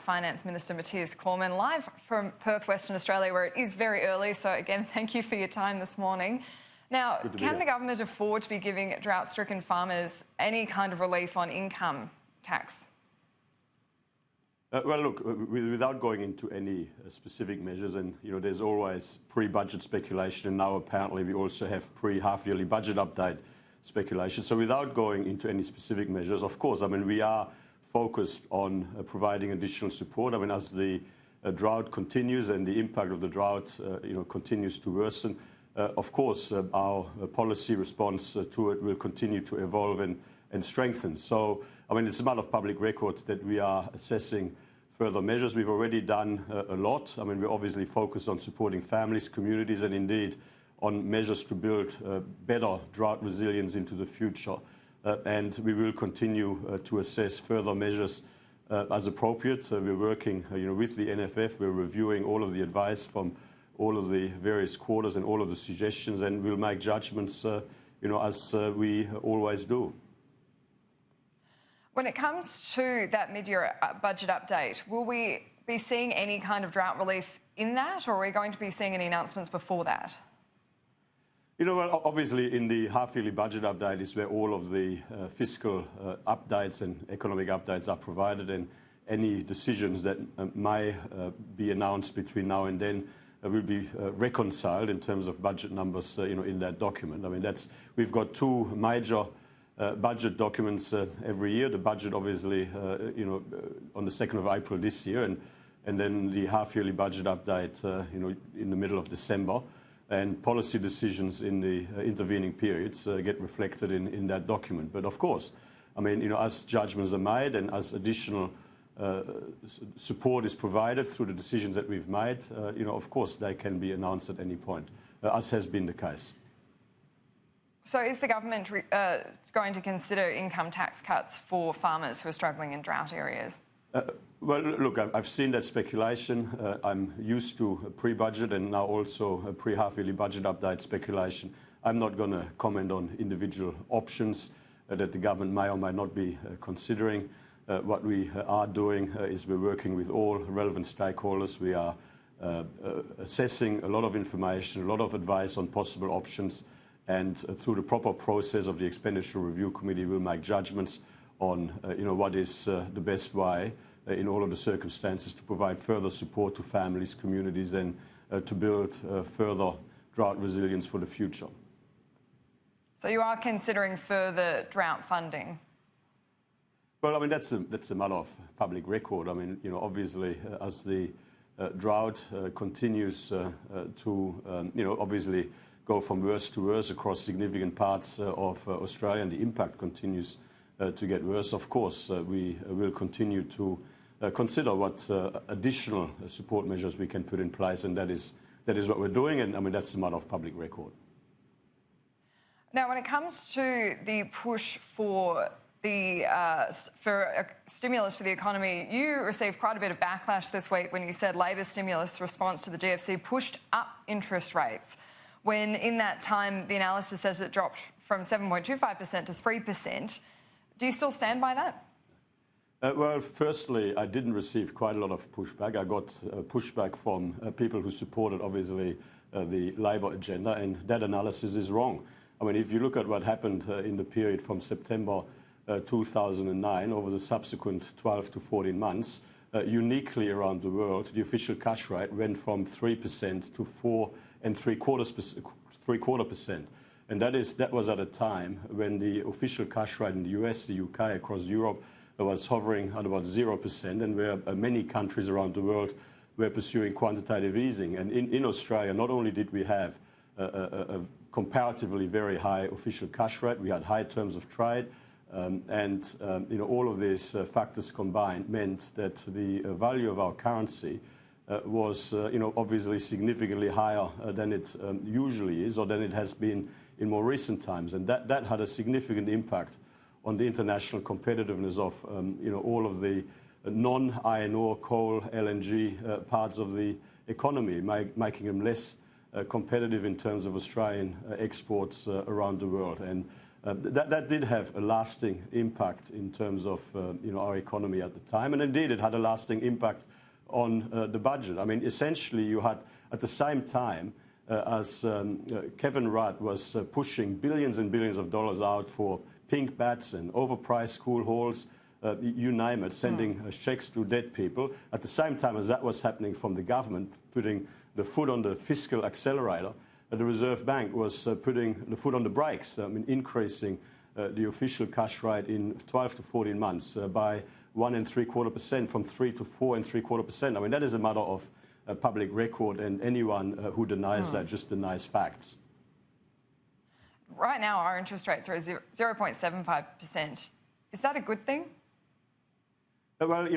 Finance Minister Mathias Cormann, live from Perth, Western Australia, where it is very early. So again, thank you for your time this morning. Now, can the government afford to be giving drought-stricken farmers any kind of relief on income tax? Well, look, without going into any specific measures, and there's always pre-budget speculation, and now apparently we also have pre-half-yearly budget update speculation. So without going into any specific measures, of course, we are focused on providing additional support. As the drought continues and the impact of the drought, continues to worsen, of course, our policy response to it will continue to evolve and strengthen. So, it's a matter of public record that we are assessing further measures. We've already done a lot. We're obviously focused on supporting families, communities, and indeed on measures to build better drought resilience into the future. And we will continue to assess further measures as appropriate. We're working with the NFF. We're reviewing all of the advice from all of the various quarters and all of the suggestions, and we'll make judgments as we always do. When it comes to that mid-year budget update, will we be seeing any kind of drought relief in that, or are we going to be seeing any announcements before that? Well, obviously in the half-yearly budget update is where all of the fiscal updates and economic updates are provided, and any decisions that may be announced between now and then will be reconciled in terms of budget numbers in that document. We've got two major budget documents every year. The budget, obviously, on the 2nd of April this year, and then the half-yearly budget update, in the middle of December. And policy decisions in the intervening periods get reflected in that document. But of course, as judgments are made and as additional support is provided through the decisions that we've made, of course, they can be announced at any point, as has been the case. So is the government going to consider income tax cuts for farmers who are struggling in drought areas? Well, look, I've seen that speculation. I'm used to a pre-budget and now also a pre-half-yearly budget update speculation. I'm not going to comment on individual options that the government may or may not be considering. What we are doing is we're working with all relevant stakeholders. We are assessing a lot of information, a lot of advice on possible options, and through the proper process of the Expenditure Review Committee, we'll make judgments on what is the best way in all of the circumstances to provide further support to families, communities, and to build further drought resilience for the future. So you are considering further drought funding? Well, that's a matter of public record. Obviously, as the drought continues to, obviously go from worse to worse across significant parts of Australia, and the impact continues to get worse, of course, we will continue to consider what additional support measures we can put in place, and that is what we're doing, and that's a matter of public record. Now, when it comes to the push for a stimulus for the economy, you received quite a bit of backlash this week when you said Labor's stimulus response to the GFC pushed up interest rates, when in that time the analysis says it dropped from 7.25% to 3%. Do you still stand by that? Well, firstly, I didn't receive quite a lot of pushback. I got pushback from people who supported, obviously, the Labor agenda, and that analysis is wrong. If you look at what happened in the period from September 2009 over the subsequent 12 to 14 months, uniquely around the world, the official cash rate went from 3% to 4.75%. And that was at a time when the official cash rate in the US, the UK, across Europe was hovering at about 0%, and where many countries around the world were pursuing quantitative easing. And in Australia, not only did we have a comparatively very high official cash rate, we had high terms of trade, and all of these factors combined meant that the value of our currency was obviously significantly higher than it usually is, or than it has been in more recent times, and that had a significant impact on the international competitiveness of all of the non-iron ore, coal, LNG parts of the economy, making them less competitive in terms of Australian exports around the world. And that did have a lasting impact in terms of our economy at the time, and indeed it had a lasting impact on the budget. I mean, essentially you had at the same time as Kevin Rudd was pushing billions and billions of dollars out for pink bats and overpriced school halls, you name it, sending checks to dead people. At the same time as that was happening from the government, putting the foot on the fiscal accelerator, the Reserve Bank was putting the foot on the brakes, increasing the official cash rate in 12 to 14 months by 1.75% from 3 to 4.75%. I mean, that is a matter of public record, and anyone who denies that just denies facts. Right now, our interest rates are 0.75%. Is that a good thing? Well,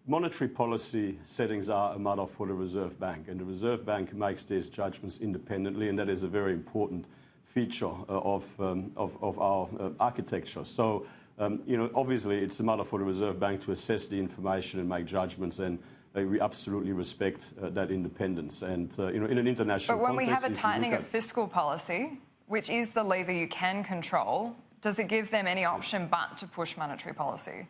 monetary policy settings are a matter for the Reserve Bank, and the Reserve Bank makes these judgments independently, and that is a very important feature of our architecture. So, obviously, it's a matter for the Reserve Bank to assess the information and make judgments, and we absolutely respect that independence. And in an international context, but when we have a tightening of fiscal policy, which is the lever you can control, does it give them any option but to push monetary policy?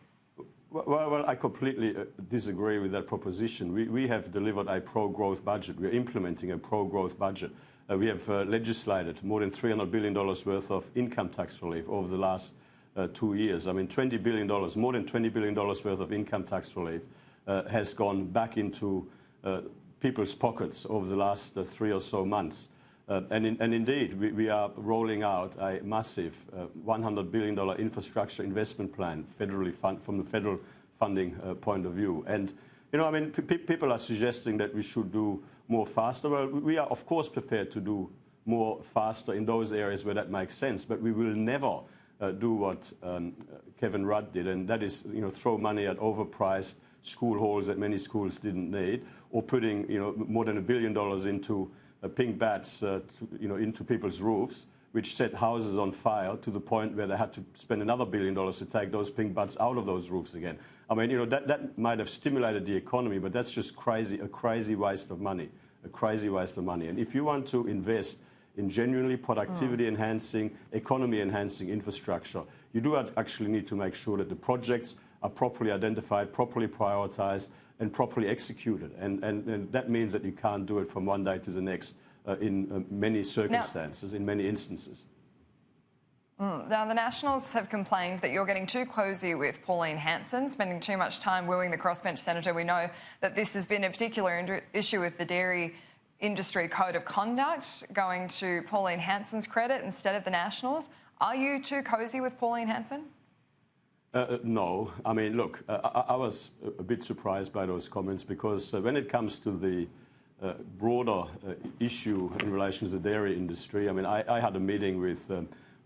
Well, I completely disagree with that proposition. We have delivered a pro-growth budget. We're implementing a pro-growth budget. We have legislated more than $300 billion worth of income tax relief over the last 2 years. I mean, $20 billion, more than $20 billion worth of income tax relief has gone back into people's pockets over the last 3 or so months. And indeed, we are rolling out a massive $100 billion infrastructure investment plan, federally from the federal funding point of view. And, I mean, people are suggesting that we should do more faster. Well, we are, of course, prepared to do more faster in those areas where that makes sense, but we will never do what Kevin Rudd did, and that is, throw money at overpriced school halls that many schools didn't need, or putting, more than $1 billion into pink bats into people's roofs, which set houses on fire to the point where they had to spend another $1 billion to take those pink bats out of those roofs again. I mean, that might have stimulated the economy, but that's just a crazy waste of money, And if you want to invest in genuinely productivity-enhancing, economy-enhancing infrastructure, you do actually need to make sure that the projects are properly identified, properly prioritized, and properly executed. And that means that you can't do it from one day to the next in many circumstances, in many instances. Now, the Nationals have complained that you're getting too cosy with Pauline Hanson, spending too much time wooing the crossbench senator. We know that this has been a particular issue with the dairy industry code of conduct, going to Pauline Hanson's credit instead of the Nationals. Are you too cosy with Pauline Hanson? No. I mean, look, I was a bit surprised by those comments because when it comes to the broader issue in relation to the dairy industry, I mean, I had a meeting with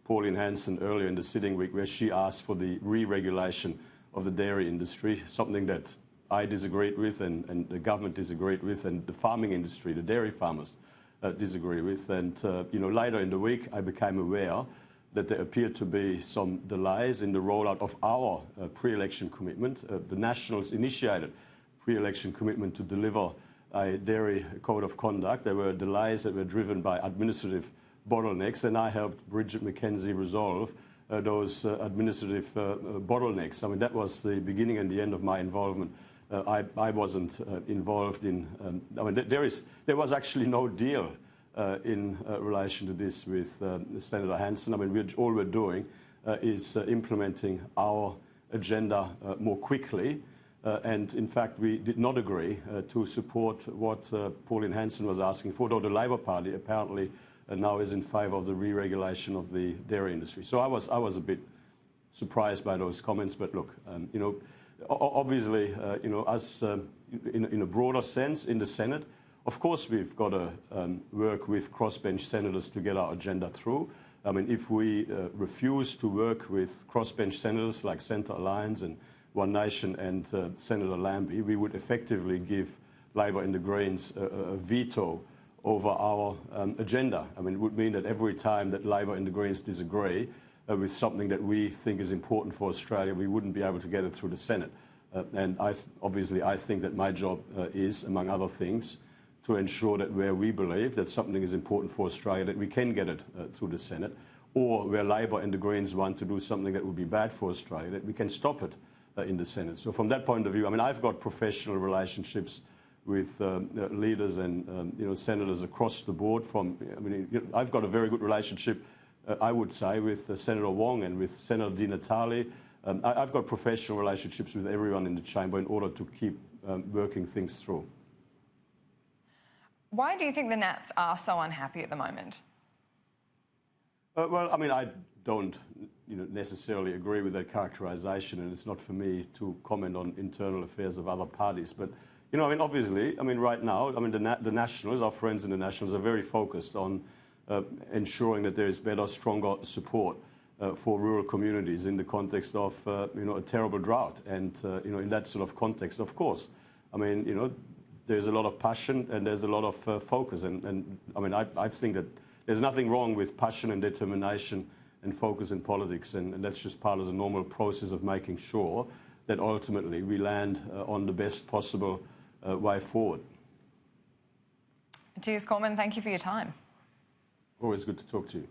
Pauline Hanson earlier in the sitting week where she asked for the re-regulation of the dairy industry, something that I disagreed with and the government disagreed with and the farming industry, the dairy farmers disagree with. And, later in the week, I became aware that there appeared to be some delays in the rollout of our pre-election commitment. The Nationals initiated pre-election commitment to deliver a dairy code of conduct. There were delays that were driven by administrative bottlenecks, and I helped Bridget McKenzie resolve those administrative bottlenecks. I mean, that was the beginning and the end of my involvement. I wasn't involved in. I mean, there was actually no deal in relation to this with Senator Hanson. I mean, all we're doing is implementing our agenda more quickly. And in fact, we did not agree to support what Pauline Hanson was asking for, though the Labor Party apparently now is in favour of the re-regulation of the dairy industry. So I was a bit surprised by those comments. But look, obviously, as in a broader sense in the Senate, of course, we've got to work with crossbench senators to get our agenda through. I mean, if we refuse to work with crossbench senators like Centre Alliance and One Nation and Senator Lambie, we would effectively give Labor and the Greens a veto over our agenda. I mean, it would mean that every time that Labor and the Greens disagree with something that we think is important for Australia, we wouldn't be able to get it through the Senate. And obviously, I think that my job is, among other things, to ensure that where we believe that something is important for Australia, that we can get it through the Senate. or where Labor and the Greens want to do something that would be bad for Australia, that we can stop it in the Senate. So from that point of view, I mean, I've got professional relationships with leaders and senators across the board. I've got a very good relationship, I would say, with Senator Wong and with Senator Di Natale. I've got professional relationships with everyone in the chamber in order to keep working things through. Why do you think the Nats are so unhappy at the moment? Well, I mean, I don't necessarily agree with that characterisation, and it's not for me to comment on internal affairs of other parties. But, I mean, obviously, I mean, right now, I mean, the Nationals, our friends in the Nationals, are very focused on ensuring that there is better, stronger support for rural communities in the context of, a terrible drought. And, in that sort of context, of course, I mean, there's a lot of passion and there's a lot of focus. And I mean, I think that there's nothing wrong with passion and determination and focus in politics. And that's just part of the normal process of making sure that ultimately we land on the best possible way forward. Mathias Cormann, thank you for your time. Always good to talk to you.